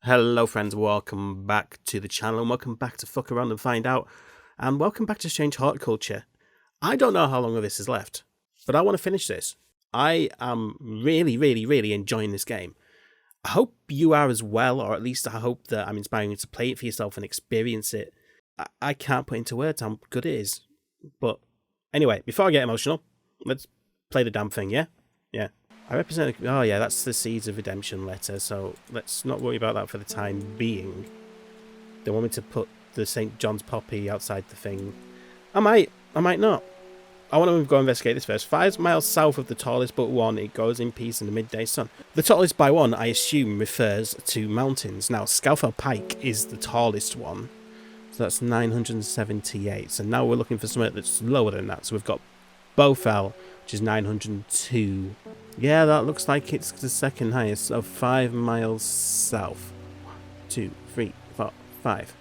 Hello friends, welcome back to the channel and welcome back to Fuck Around and Find Out, and welcome back to Strange Horticulture. I don't know how long of this is left, but I want to finish this. I am really enjoying this game. I hope you are as well, or at least I hope that I'm inspiring you to play it for yourself and experience it. I can't put into words how good it is. But anyway, before I get emotional, let's play the damn thing, yeah? Yeah. I represent... Oh yeah, that's the Seeds of Redemption letter, so let's not worry about that for the time being. They want me to put the St. John's poppy outside the thing. I might not. I want to go investigate this first. 5 miles south of the tallest but one, it goes in peace in the midday sun. The tallest by one, I assume, refers to mountains. Now, Scalfell Pike is the tallest one, so that's 978. So now we're looking for something that's lower than that. So we've got Bowfell, which is 902. Yeah, that looks like it's the second highest, so 5 miles south. 1, 2, 3, 4, 5.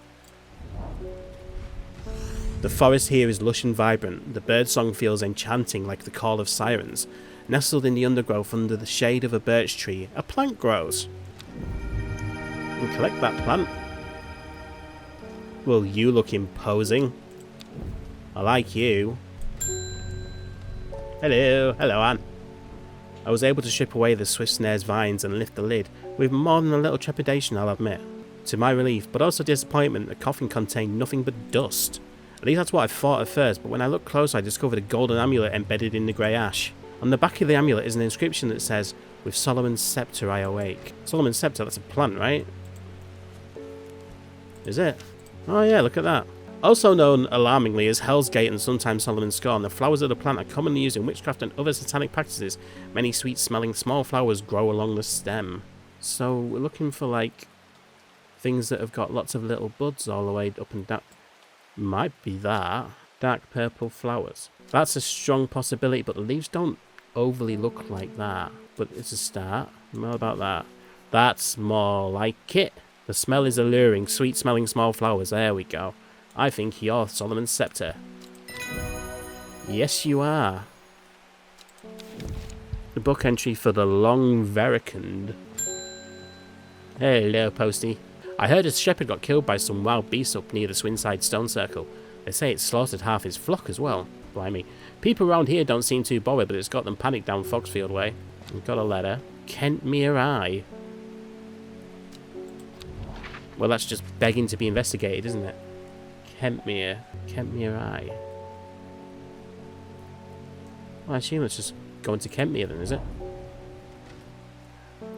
The forest here is lush and vibrant. The birdsong feels enchanting like the call of sirens. Nestled in the undergrowth under the shade of a birch tree, a plant grows. And collect that plant. Well, you look imposing. I like you. Hello, Anne. I was able to strip away the swift snare's vines and lift the lid, with more than a little trepidation, I'll admit. To my relief, but also disappointment, the coffin contained nothing but dust. At least that's what I thought at first, but when I looked closer I discovered a golden amulet embedded in the grey ash. On the back of the amulet is an inscription that says, "With Solomon's sceptre I awake." Solomon's sceptre, that's a plant, right? Is it? Oh yeah, look at that. Also known, alarmingly, as Hell's Gate and sometimes Solomon's Scorn, the flowers of the plant are commonly used in witchcraft and other satanic practices. Many sweet-smelling small flowers grow along the stem. So we're looking for, like, things that have got lots of little buds all the way up and down. Might be that. Dark purple flowers. That's a strong possibility, but the leaves don't overly look like that. But it's a start. What about that? That's more like it. The smell is alluring, sweet-smelling small flowers. There we go. I think you're Solomon's Sceptre. Yes, you are. The book entry for the Long Vericund. Hello, Posty. I heard a shepherd got killed by some wild beasts up near the Swinside Stone Circle. They say it slaughtered half his flock as well. Blimey. People around here don't seem too bothered, but it's got them panicked down Foxfield way. We've got a letter. Kentmere Eye. Well, that's just begging to be investigated, isn't it? Kentmere Eye. Well, I assume it's just going to Kentmere then, is it?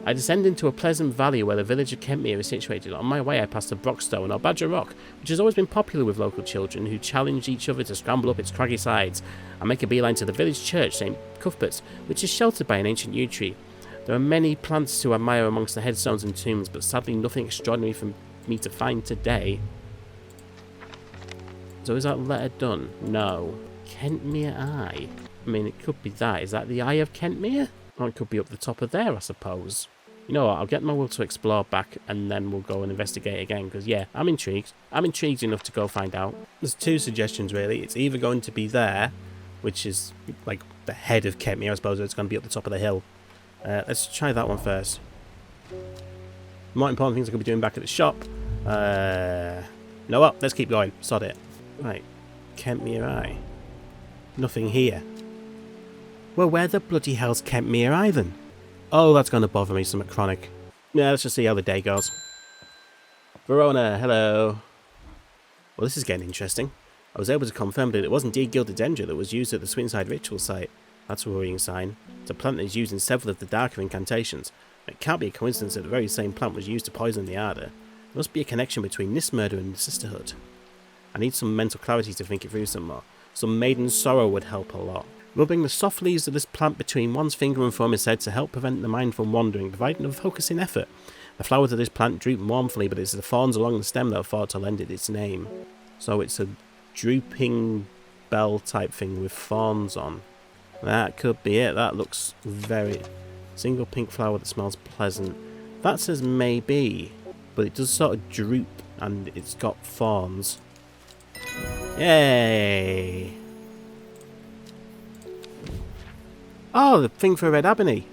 I descend into a pleasant valley where the village of Kentmere is situated. On my way I passed a Brockstone, or Badger Rock, which has always been popular with local children who challenge each other to scramble up its craggy sides. I make a beeline to the village church, St. Cuthbert's, which is sheltered by an ancient yew tree. There are many plants to admire amongst the headstones and tombs, but sadly nothing extraordinary for me to find today. So is that letter done? No. Kentmere Eye. I mean, it could be that. Is that the Eye of Kentmere? Or it could be up the top of there, I suppose. You know what, I'll get my will to explore back and then we'll go and investigate again, because yeah, I'm intrigued. I'm intrigued enough to go find out. There's 2 suggestions really. It's either going to be there, which is like the head of Kentmere, I suppose, or it's going to be up the top of the hill. Let's try that one first. More important things I could be doing back at the shop. You know what, let's keep going. Sod it. Right, Kentmere Eye. Nothing here. Well, where the bloody hell's Kentmere Eye then? Oh, that's going to bother me, something chronic. Yeah, let's just see how the day goes. Verona, hello. Well, this is getting interesting. I was able to confirm that it was indeed Gilded Dendra that was used at the Swinside ritual site. That's a worrying sign. It's a plant that is used in several of the darker incantations. It can't be a coincidence that the very same plant was used to poison the Arder. There must be a connection between this murder and the Sisterhood. I need some mental clarity to think it through some more. Some maiden sorrow would help a lot. Rubbing the soft leaves of this plant between one's finger and thumb is said to help prevent the mind from wandering, providing a focusing effort. The flowers of this plant droop mournfully, but it's the thorns along the stem that are thought to lend it its name. So it's a drooping bell type thing with thorns on. That could be it. That looks very... Single pink flower that smells pleasant. That says maybe, but it does sort of droop and it's got thorns. Yay! Oh, the thing for Red Ebony.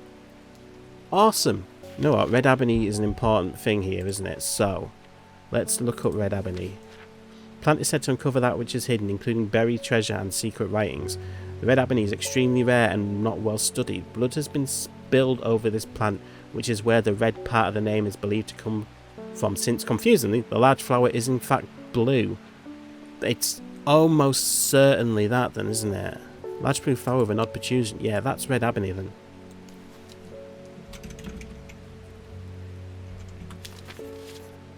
Awesome. You know what? Red ebony is an important thing here, isn't it? So, let's look up red ebony. Plant is said to uncover that which is hidden, including buried treasure and secret writings. The red ebony is extremely rare and not well studied. Blood has been spilled over this plant, which is where the red part of the name is believed to come from, since, confusingly, the large flower is in fact blue. It's almost certainly that then, isn't it? Large blue flower with an odd protrusion. Yeah, that's red ebony then.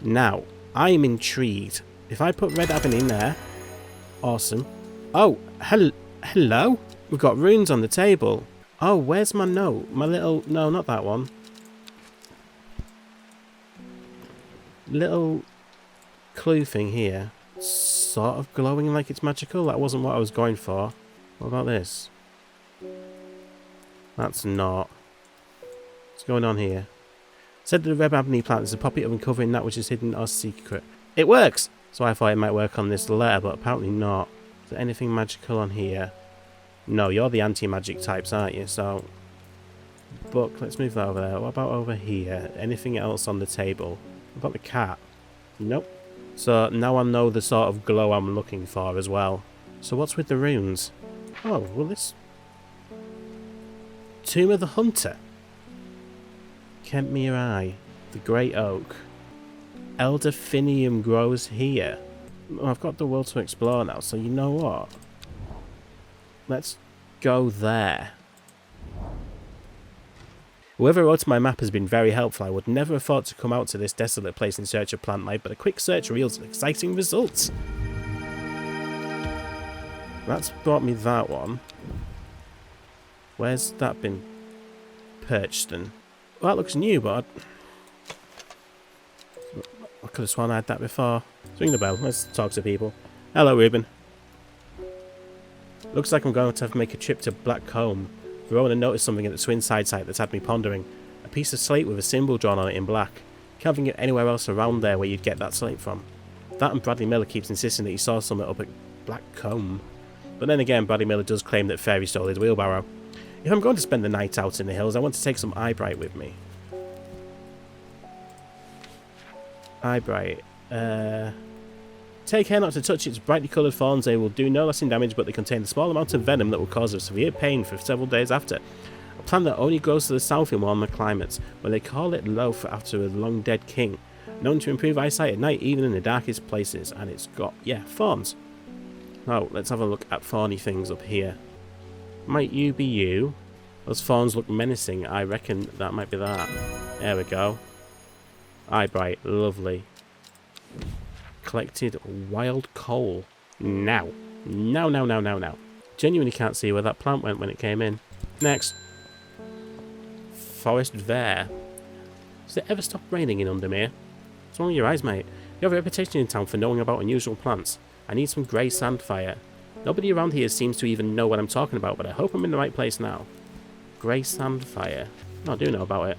Now, I am intrigued. If I put red ebony in there, awesome. Oh, hello? We've got runes on the table. Oh, where's my note? My little... No, not that one. Little clue thing here. Sort of glowing like it's magical. That wasn't what I was going for. What about this? That's not. What's going on here? Said that the red ebony plant is a poppy of uncovering that which is hidden or secret. It works! So I thought it might work on this letter, but apparently not. Is there anything magical on here? No, you're the anti-magic types, aren't you? So, book, let's move that over there. What about over here? Anything else on the table? What about the cat? Nope. So now I know the sort of glow I'm looking for as well. So what's with the runes? Oh, well this... Tomb of the Hunter. Kentmere Eye. The Great Oak. Elderfinium grows here. Well, I've got the world to explore now, so you know what? Let's go there. Whoever wrote my map has been very helpful. I would never have thought to come out to this desolate place in search of plant life, but a quick search reveals exciting results. That's brought me that one. Where's that been perched in? Well, that looks new, but I could have sworn I had that before. Let's ring the bell. Let's talk to people. Hello, Ruben. Looks like I'm going to have to make a trip to Blackcomb. Verona noticed something at the Swinside site that's had me pondering. A piece of slate with a symbol drawn on it in black. Can't think of anywhere else around there where you'd get that slate from. That and Bradley Miller keeps insisting that he saw something up at Blackcomb. But then again, Bradley Miller does claim that Fairy stole his wheelbarrow. If I'm going to spend the night out in the hills, I want to take some eyebright with me. Eyebright. Take care not to touch its brightly coloured thorns. They will do no lasting damage, but they contain a small amount of venom that will cause us severe pain for several days after. A plant that only grows to the south in warmer climates, where they call it loaf after a long-dead king. Known to improve eyesight at night, even in the darkest places. And it's got, yeah, thorns. Oh, let's have a look at thorny things up here. Might you be you? Those thorns look menacing. I reckon that might be that. There we go. Eyebright, lovely. Collected wild coal. Now. Now. Genuinely can't see where that plant went when it came in. Next. Forest Vare. Does it ever stop raining in Undermere? What's wrong with your eyes, mate? You have a reputation in town for knowing about unusual plants. I need some grey sandfire. Nobody around here seems to even know what I'm talking about, but I hope I'm in the right place now. Grey sandfire. Oh, I do know about it.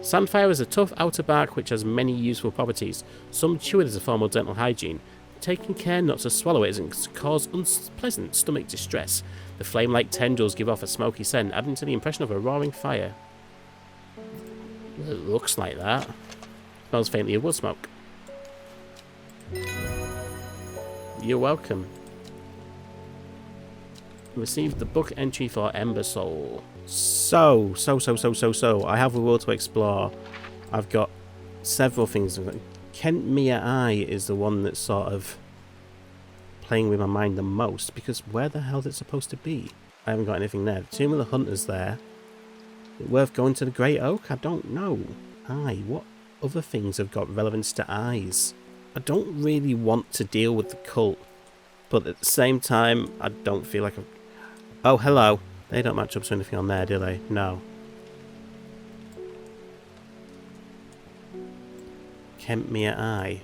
Sandfire is a tough outer bark which has many useful properties. Some chew it as a form of dental hygiene. Taking care not to swallow it doesn't cause unpleasant stomach distress. The flame-like tendrils give off a smoky scent, adding to the impression of a roaring fire. It looks like that. Smells faintly of wood smoke. You're welcome. Received the book entry for Ember Soul. So, I have a world to explore. I've got several things. Kentmere Eye is the one that's sort of playing with my mind the most, because where the hell is it supposed to be? I haven't got anything there. The Tomb of the Hunter's there. Is it worth going to the Great Oak? I don't know. Eye. What other things have got relevance to eyes? I don't really want to deal with the cult, but at the same time, I don't feel like I'm... Oh, hello. They don't match up to anything on there, do they? No. Kentmere Eye.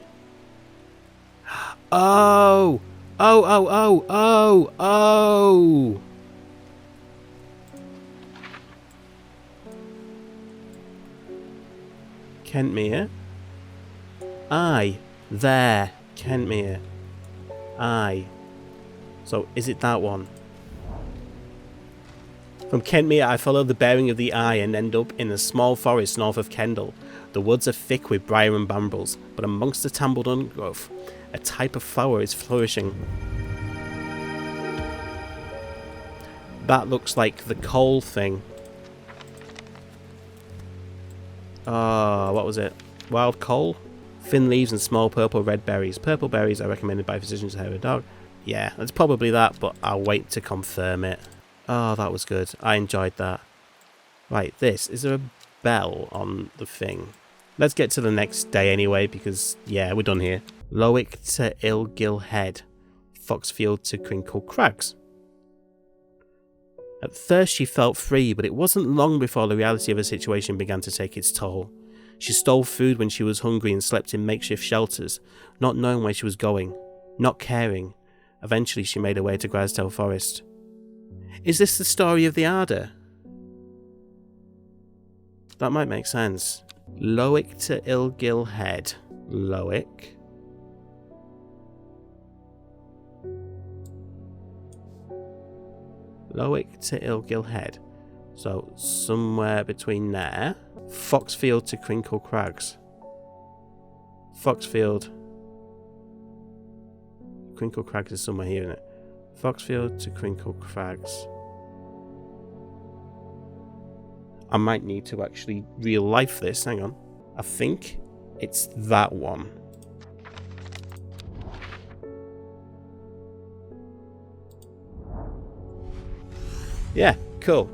Oh! Oh! Kentmere Eye. There. Kentmere Eye. So, is it that one? From Kentmere, I follow the bearing of the eye and end up in a small forest north of Kendal. The woods are thick with briar and brambles, but amongst the tangled undergrowth, a type of flower is flourishing. That looks like the coal thing. What was it? Wild coal? Thin leaves and small purple-red berries. Purple berries are recommended by physicians to have a dog. Yeah, it's probably that, but I'll wait to confirm it. Oh, that was good. I enjoyed that. Right, this. Is there a bell on the thing? Let's get to the next day anyway, because, yeah, we're done here. Lowick to Ilgill Head. Foxfield to Crinkle Crags. At first she felt free, but it wasn't long before the reality of her situation began to take its toll. She stole food when she was hungry and slept in makeshift shelters, not knowing where she was going, not caring. Eventually she made her way to Grasdale Forest. Is this the story of the Arder? That might make sense. Lowick to Ilgill Head. Lowick. Lowick to Ilgill Head. So, somewhere between there. Foxfield to Crinkle Crags. Foxfield. Crinkle Crags is somewhere here, isn't it? Foxfield to Crinkle Crags. I might need to actually real life this. Hang on. I think it's that one. Yeah, cool.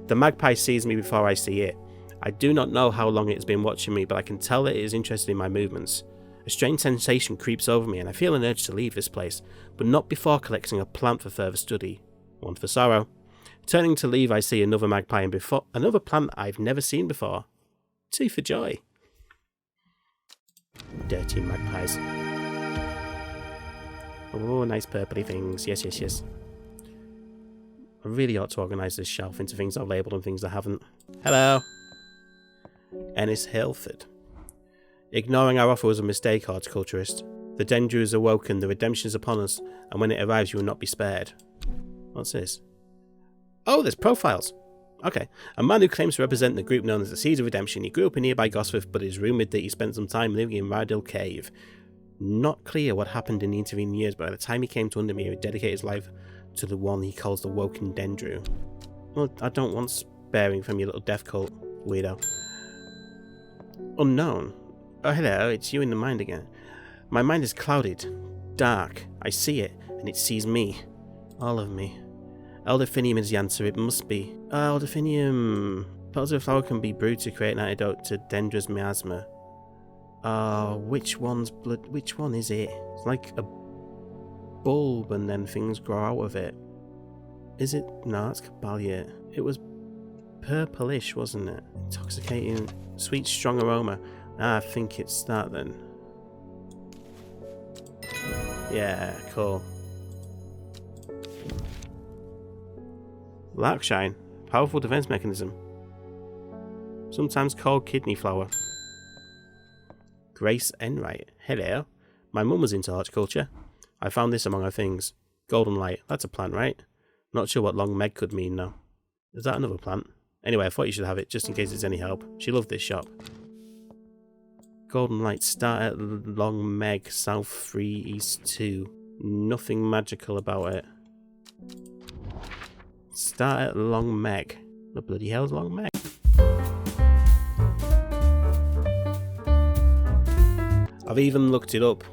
The magpie sees me before I see it. I do not know how long it has been watching me, but I can tell that it is interested in my movements. A strange sensation creeps over me and I feel an urge to leave this place, but not before collecting a plant for further study. One for sorrow. Turning to leave, I see another magpie and before another plant I've never seen before. Two for joy. Dirty magpies. Oh, nice purpley things. Yes, yes, yes. I really ought to organise this shelf into things I've labelled and things I haven't. Hello. Ennis Halford. Ignoring our offer was a mistake, horticulturist. The Dendru is awoken, the redemption is upon us, and when it arrives you will not be spared. What's this? Oh, there's profiles. Okay. A man who claims to represent the group known as the Seeds of Redemption. He grew up in nearby Gosforth, but it is rumoured that he spent some time living in Rydal Cave. Not clear what happened in the intervening years, but by the time he came to Undermere, he dedicated his life to the one he calls the Woken Dendru. Well, I don't want sparing from your little death cult, weirdo. Unknown. Oh, hello, it's you in the mind again. My mind is clouded, dark. I see it, and it sees me. All of me. Elderfinium is the answer, it must be. Elderfinium. Petals of a flower can be brewed to create an antidote to Dendra's miasma. Which one is it? It's like a bulb and then things grow out of it. Is it? No, that's Cabaliot. It was purplish, wasn't it? Intoxicating, sweet, strong aroma. I think it's that then. Yeah, cool. Larkshine, powerful defense mechanism. Sometimes called kidney flower. Grace Enright. Hello. My mum was into horticulture. I found this among her things. Golden light. That's a plant, right? Not sure what long Meg could mean, though. Is that another plant? Anyway, I thought you should have it, just in case it's any help. She loved this shop. Golden light. Start at Long Meg, South 3, East 2. Nothing magical about it. Start at Long Meg. The bloody hell's Long Meg? I've even looked it up,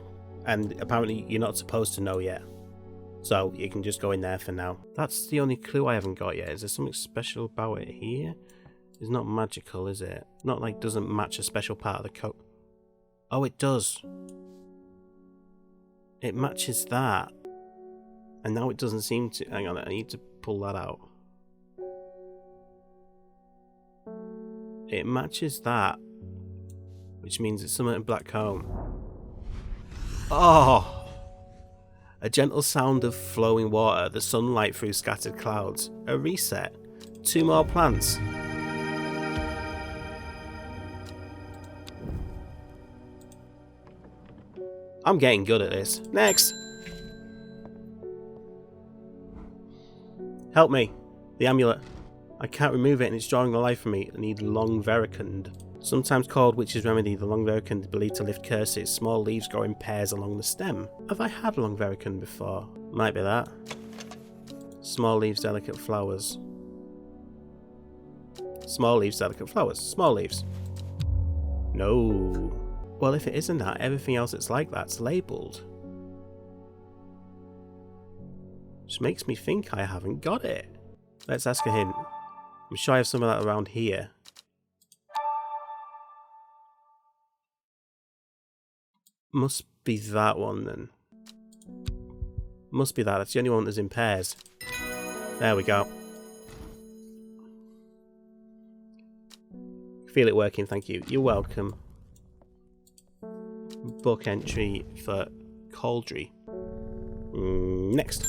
and apparently you're not supposed to know yet. So you can just go in there for now. That's the only clue I haven't got yet. Is there something special about it here? It's not magical, is it? Not like doesn't match a special part of the coat. Oh, it does. It matches that. And now it doesn't seem to... Hang on, I need to pull that out. It matches that. Which means it's something in black comb. Oh! A gentle sound of flowing water, the sunlight through scattered clouds. A reset. 2 more plants. I'm getting good at this. Next! Help me. The amulet. I can't remove it and it's drawing the life from me. I need long vericund. Sometimes called witch's remedy, the long vericund is believed to lift curses. Small leaves grow in pairs along the stem. Have I had long vericund before? Might be that. Small leaves, delicate flowers. Small leaves, delicate flowers. Small leaves. No. Well, if it isn't that, everything else that's like that's labelled. Which makes me think I haven't got it. Let's ask a hint. I'm sure I have some of that around here. Must be that one then. Must be that. That's the only one that's in pairs. There we go. Feel it working, thank you. You're welcome. Book entry for Cauldry. Next.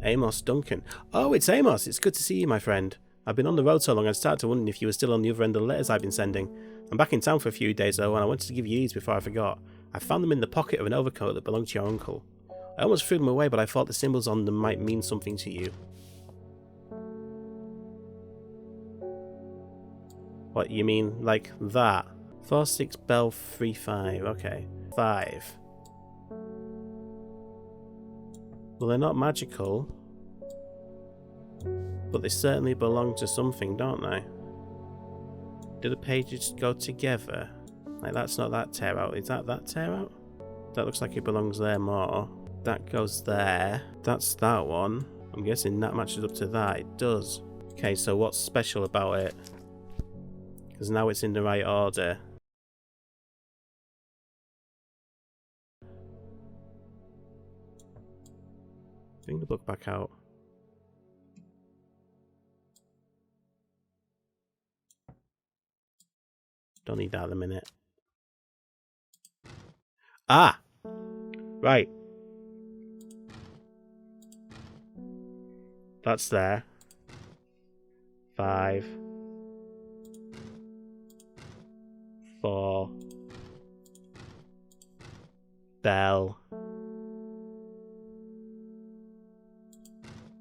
Amos Duncan. Oh, it's Amos. It's good to see you, my friend. I've been on the road so long I started to wonder if you were still on the other end of the letters I've been sending. I'm back in town for a few days though, and I wanted to give you these before I forgot. I found them in the pocket of an overcoat that belonged to your uncle. I almost threw them away, but I thought the symbols on them might mean something to you. What, you mean like that? 4-6 bell 3-5, okay. 5. Well, they're not magical, but they certainly belong to something, don't they? Do the pages go together? Like, that's not that tear out. Is that tear out? That looks like it belongs there more. That goes there. That's that one. I'm guessing that matches up to that. It does. Okay, so what's special about it? Because now it's in the right order. Bring the book back out. Don't need that at the minute. Ah! Right. That's there. 5. 4. Bell.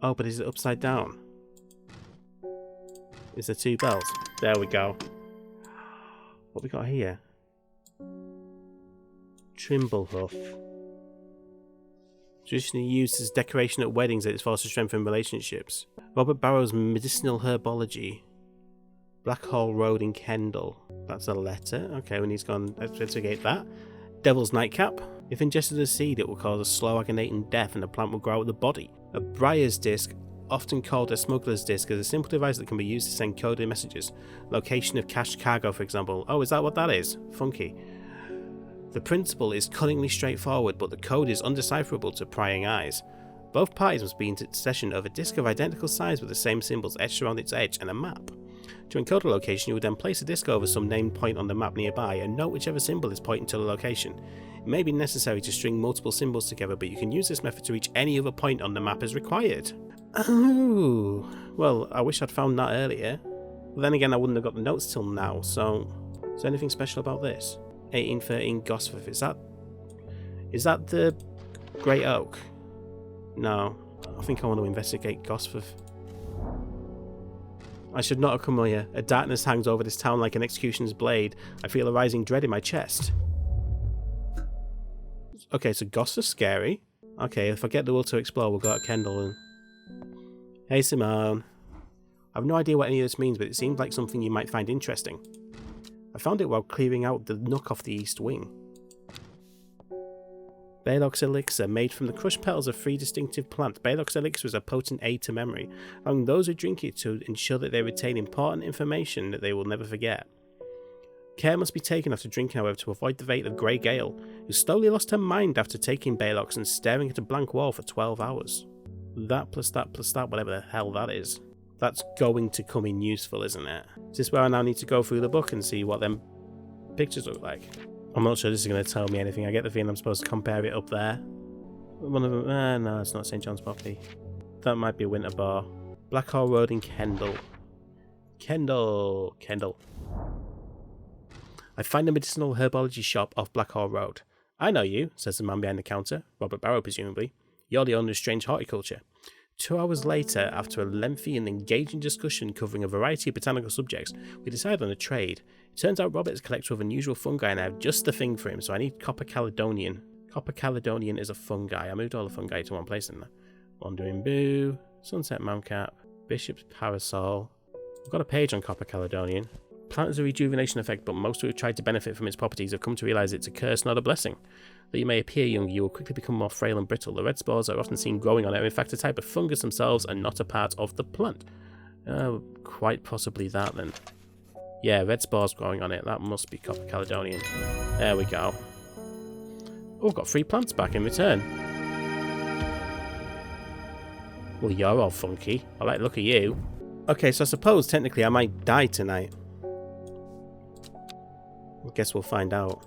Oh, but is it upside down? Is there 2 bells? There we go. What we got here? Trimblehoof. Traditionally used as decoration at weddings, it's forced to strengthen relationships. Robert Barrow's Medicinal Herbology. Blackhall Road in Kendal. That's a letter. Okay, we need to go and investigate that. Devil's Nightcap. If ingested as seed, it will cause a slow aggravating death and the plant will grow out of the body. A Briar's Disc, often called a smuggler's disc, is a simple device that can be used to send coded messages. Location of cached cargo, for example. Oh, is that what that is? Funky. The principle is cunningly straightforward, but the code is undecipherable to prying eyes. Both parties must be in possession of a disc of identical size with the same symbols etched around its edge and a map. To encode a location, you would then place a disc over some named point on the map nearby and note whichever symbol is pointing to the location. It may be necessary to string multiple symbols together, but you can use this method to reach any other point on the map as required. Oh, well, I wish I'd found that earlier. But then again, I wouldn't have got the notes till now, so... Is there anything special about this? 1813 Gosforth, is that the Great Oak? No, I think I want to investigate Gosforth. I should not have come here. A darkness hangs over this town like an executioner's blade. I feel a rising dread in my chest. Okay, so Gosforth's scary. Okay, if I get the will to explore, we'll go to Kendal and... Hey Simone. I have no idea what any of this means, but it seems like something you might find interesting. I found it while clearing out the nook off the east wing. Baylock's elixir, made from the crushed petals of 3 distinctive plants. Baylock's elixir is a potent aid to memory, allowing those who drink it to ensure that they retain important information that they will never forget. Care must be taken after drinking, however, to avoid the fate of Grey Gale, who slowly lost her mind after taking Baylock's and staring at a blank wall for 12 hours. That plus that plus that, whatever the hell that is. That's going to come in useful, isn't it? Is this where I now need to go through the book and see what them pictures look like? I'm not sure this is going to tell me anything. I get the feeling I'm supposed to compare it up there. One of them... no, it's not St. John's Poppy. That might be Winter Bar. Blackhall Road in Kendal. Kendal. I find a medicinal herbology shop off Blackhall Road. I know you, says the man behind the counter. Robert Barrow, presumably. You're the owner of Strange Horticulture. 2 hours later, after a lengthy and engaging discussion covering a variety of botanical subjects, we decided on a trade. It turns out Robert is a collector of unusual fungi and I have just the thing for him, so I need Copper Caledonian. Copper Caledonian is a fungi. I moved all the fungi to one place in there. Wandering Boo, Sunset Moundcap, Bishop's Parasol. I've got a page on Copper Caledonian. Plant has a rejuvenation effect, but most who have tried to benefit from its properties have come to realise it's a curse, not a blessing. Though you may appear young, you will quickly become more frail and brittle. The red spores are often seen growing on it are in fact a type of fungus themselves and not a part of the plant. Quite possibly that then. Yeah, red spores growing on it. That must be Copper Caledonian. There we go. Oh, I've got 3 plants back in return. Well, you're all funky. I like the look of you. Okay, so I suppose technically I might die tonight. I guess we'll find out.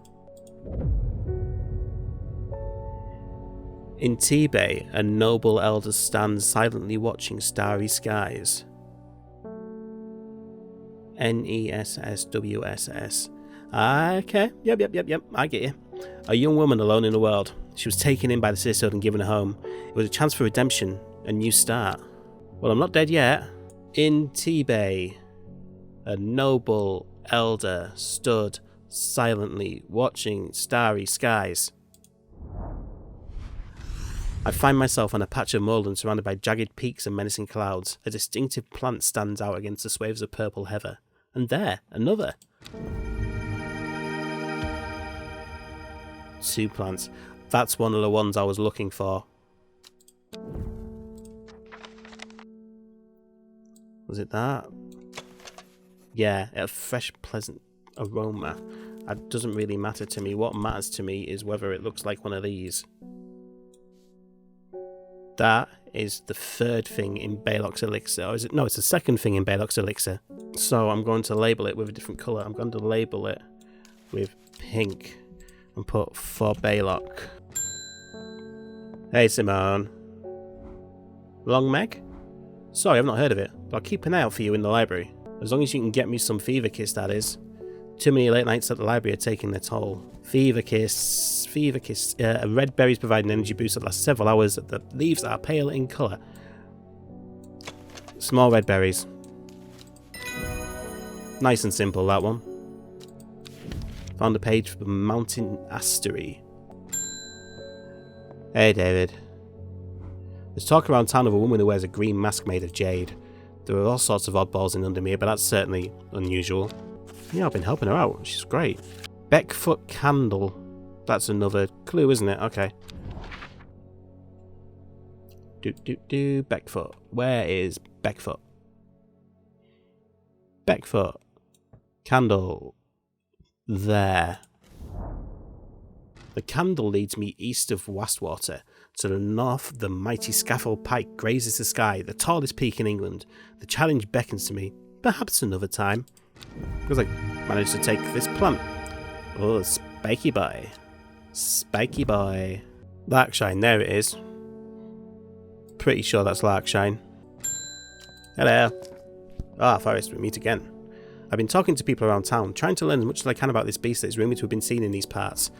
In Tibet, a noble elder stands silently watching starry skies. NESSWSS. Okay, yep, I get you. A young woman alone in the world. She was taken in by the sisterhood and given a home. It was a chance for redemption, a new start. Well, I'm not dead yet. In Tibet, a noble elder stood silently watching starry skies. I find myself on a patch of moorland surrounded by jagged peaks and menacing clouds. A distinctive plant stands out against the swathes of purple heather. And there, another. 2 plants. That's one of the ones I was looking for. Was it that? Yeah, a fresh, pleasant aroma. That doesn't really matter to me. What matters to me is whether it looks like one of these. That is the 3rd thing in Baylock's elixir. Or is it? No, it's the 2nd thing in Baylock's elixir. So I'm going to label it with a different colour. I'm going to label it with pink and put for Baylock. Hey Simone. Long Meg? Sorry, I've not heard of it, but I'll keep an eye out for you in the library. As long as you can get me some Fever Kiss, that is. Too many late nights at the library are taking their toll. Fever Kiss. Red berries provide an energy boost that lasts several hours. The leaves are pale in colour. Small red berries. Nice and simple, that one. Found a page for Mountain Astery. Hey, David. There's talk around town of a woman who wears a green mask made of jade. There are all sorts of oddballs in Undermere, but that's certainly unusual. Yeah, I've been helping her out. She's great. Beckfoot Candle. That's another clue, isn't it? Okay. Beckfoot. Where is Beckfoot? Beckfoot. Candle. There. The candle leads me east of Wastwater. To the north, the mighty Scaffold Pike grazes the sky, the tallest peak in England. The challenge beckons to me. Perhaps another time. Because I managed to take this plant. Oh, spiky boy. Spiky boy. Larkshine, there it is. Pretty sure that's Larkshine. Hello. Forest, we meet again. I've been talking to people around town, trying to learn as much as I can about this beast that is rumoured to have been seen in these parts.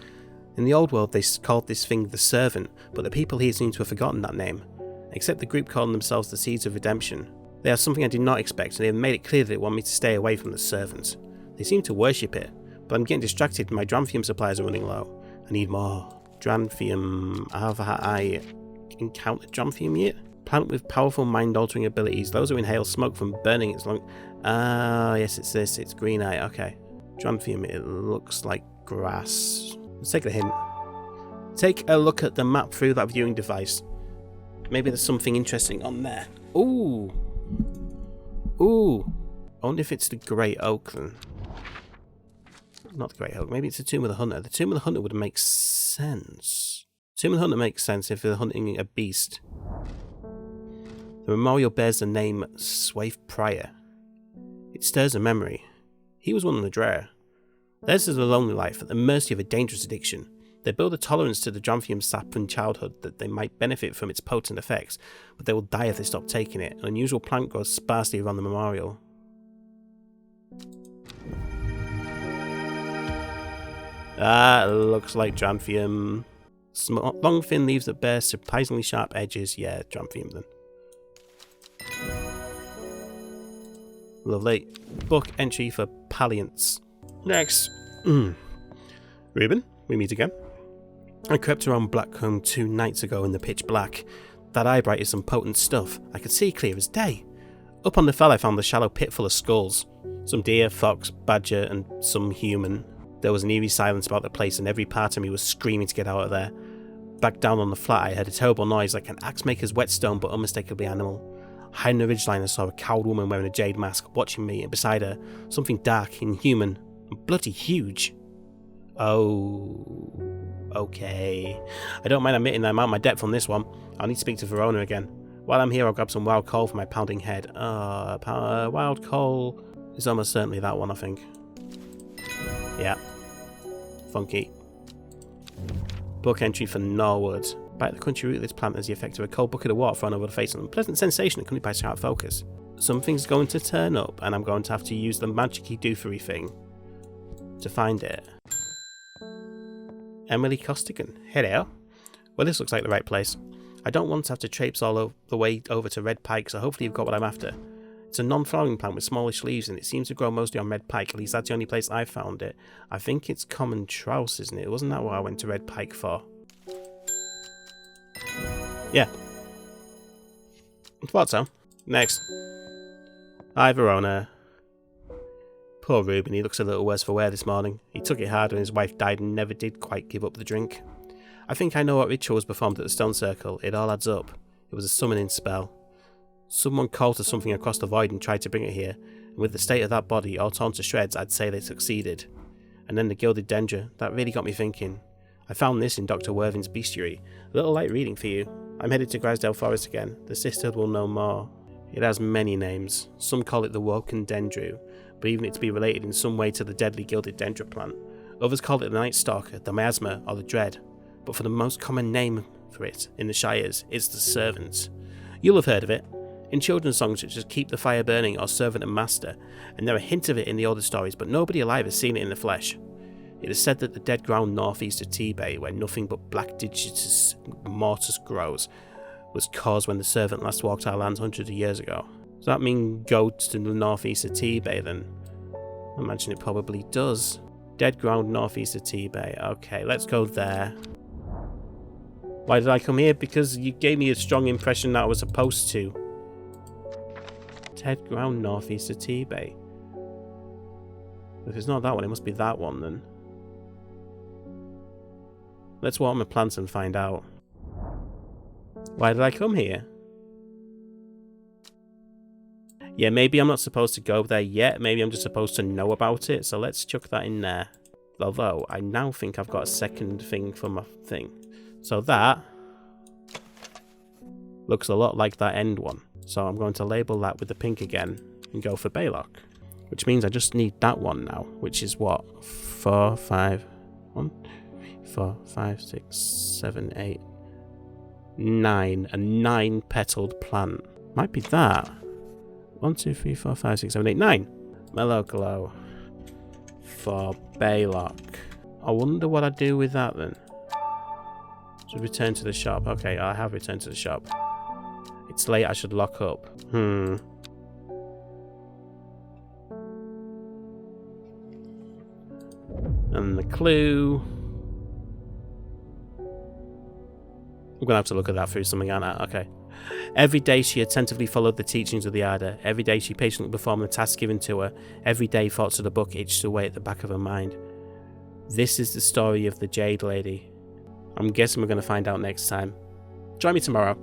In the old world they called this thing the Servant, but the people here seem to have forgotten that name. Except the group calling themselves the Seeds of Redemption. They are something I did not expect, and they have made it clear that they want me to stay away from the Servants. They seem to worship it, but I'm getting distracted and my Drampium supplies are running low. I need more. Drampium. Have I encountered Drampium yet? Plant with powerful mind-altering abilities. Those who inhale smoke from burning its lung. Yes, it's this. It's green eye. Okay. Drampium, it looks like grass. Let's take the hint. Take a look at the map through that viewing device. Maybe there's something interesting on there. Ooh. Ooh. I wonder if it's the Great Oak then. Not the Great Oak. Maybe it's the Tomb of the Hunter. The Tomb of the Hunter would make sense. Tomb of the Hunter makes sense if they're hunting a beast. The memorial bears the name Swaith Prior. It stirs a memory. He was one of the Dreher. Theirs is a lonely life at the mercy of a dangerous addiction. They build a tolerance to the Drampium sap in childhood that they might benefit from its potent effects, but they will die if they stop taking it. An unusual plant grows sparsely around the memorial. Looks like Drampium. Long thin leaves that bear surprisingly sharp edges. Yeah, Drampium then. Lovely. Book entry for Palliance. Next. Reuben, we meet again. I crept around Blackcomb 2 nights ago in the pitch black. That eye bright is some potent stuff. I could see clear as day. Up on the fell I found the shallow pit full of skulls. Some deer, fox, badger and some human. There was an eerie silence about the place and every part of me was screaming to get out of there. Back down on the flat I heard a terrible noise like an axe maker's whetstone but unmistakably animal. Hiding in the ridgeline I saw a cowled woman wearing a jade mask watching me, and beside her something dark, inhuman, and bloody huge. Oh, okay. I don't mind admitting that I'm out of my depth on this one. I'll need to speak to Verona again. While I'm here I'll grab some wild coal for my pounding head. Wild coal is almost certainly that one, I think. Yeah. Funky. Book entry for Norwood. Bite the crunchy root of this plant has the effect of a cold bucket of water thrown over the face, an unpleasant sensation accompanied by sharp focus. Something's going to turn up, and I'm going to have to use the magic-y doofery thing to find it. Emily Costigan. Hello. Well, this looks like the right place. I don't want to have to traipse all the way over to Red Pike, so hopefully you've got what I'm after. It's a non-flowering plant with smallish leaves, and it seems to grow mostly on Red Pike. At least that's the only place I found it. I think it's common trouse, isn't it? Wasn't that what I went to Red Pike for? Yeah. Thought so. Next. Hi, Verona. Poor Reuben, he looks a little worse for wear this morning. He took it hard when his wife died and never did quite give up the drink. I think I know what ritual was performed at the stone circle. It all adds up. It was a summoning spell. Someone called to something across the void and tried to bring it here, and with the state of that body all torn to shreds, I'd say they succeeded. And then the gilded dendra, that really got me thinking. I found this in Dr. Worthing's bestiary. A little light reading for you. I'm headed to Grisdale Forest again. The sisterhood will know more. It has many names. Some call it the Woken Dendru, believing it to be related in some way to the deadly gilded dendra plant. Others call it the Night Stalker, the Miasma, or the Dread. But for the most common name for it in the Shires, it's the Servant. You'll have heard of it. In children's songs such as Keep the Fire Burning or Servant and Master, and there are hints of it in the older stories, but nobody alive has seen it in the flesh. It is said that the dead ground northeast of T-Bay, where nothing but black digitous mortis grows, was caused when the Servant last walked our lands hundreds of years ago. Does that mean go to the northeast of T-Bay then? I imagine it probably does. Dead ground northeast of T-Bay. Okay, let's go there. Why did I come here? Because you gave me a strong impression that I was supposed to. Dead ground northeast of T-Bay. If it's not that one, it must be that one then. Let's water my plants and find out. Why did I come here? Yeah, maybe I'm not supposed to go there yet. Maybe I'm just supposed to know about it. So let's chuck that in there. Although, I now think I've got a second thing for my thing. So that looks a lot like that end one. So I'm going to label that with the pink again and go for Baylock. Which means I just need that one now. Which is what? 4, 5, 1, 4, 5, 6, 7, 8, 9. A 9-petaled plant. Might be that. 1, 2, 3, 4, 5, 6, 7, 8, 9. Mellow Glow. For Baylock. I wonder what I'd do with that then. So return to the shop. Okay, I have returned to the shop. It's late, I should lock up. And the clue. I'm gonna have to look at that through something, aren't I? Okay. Every day she attentively followed the teachings of the Arda. Every day she patiently performed the tasks given to her. Every day thoughts of the book itched away at the back of her mind. This is the story of the Jade Lady. I'm guessing we're going to find out next time. Join me tomorrow.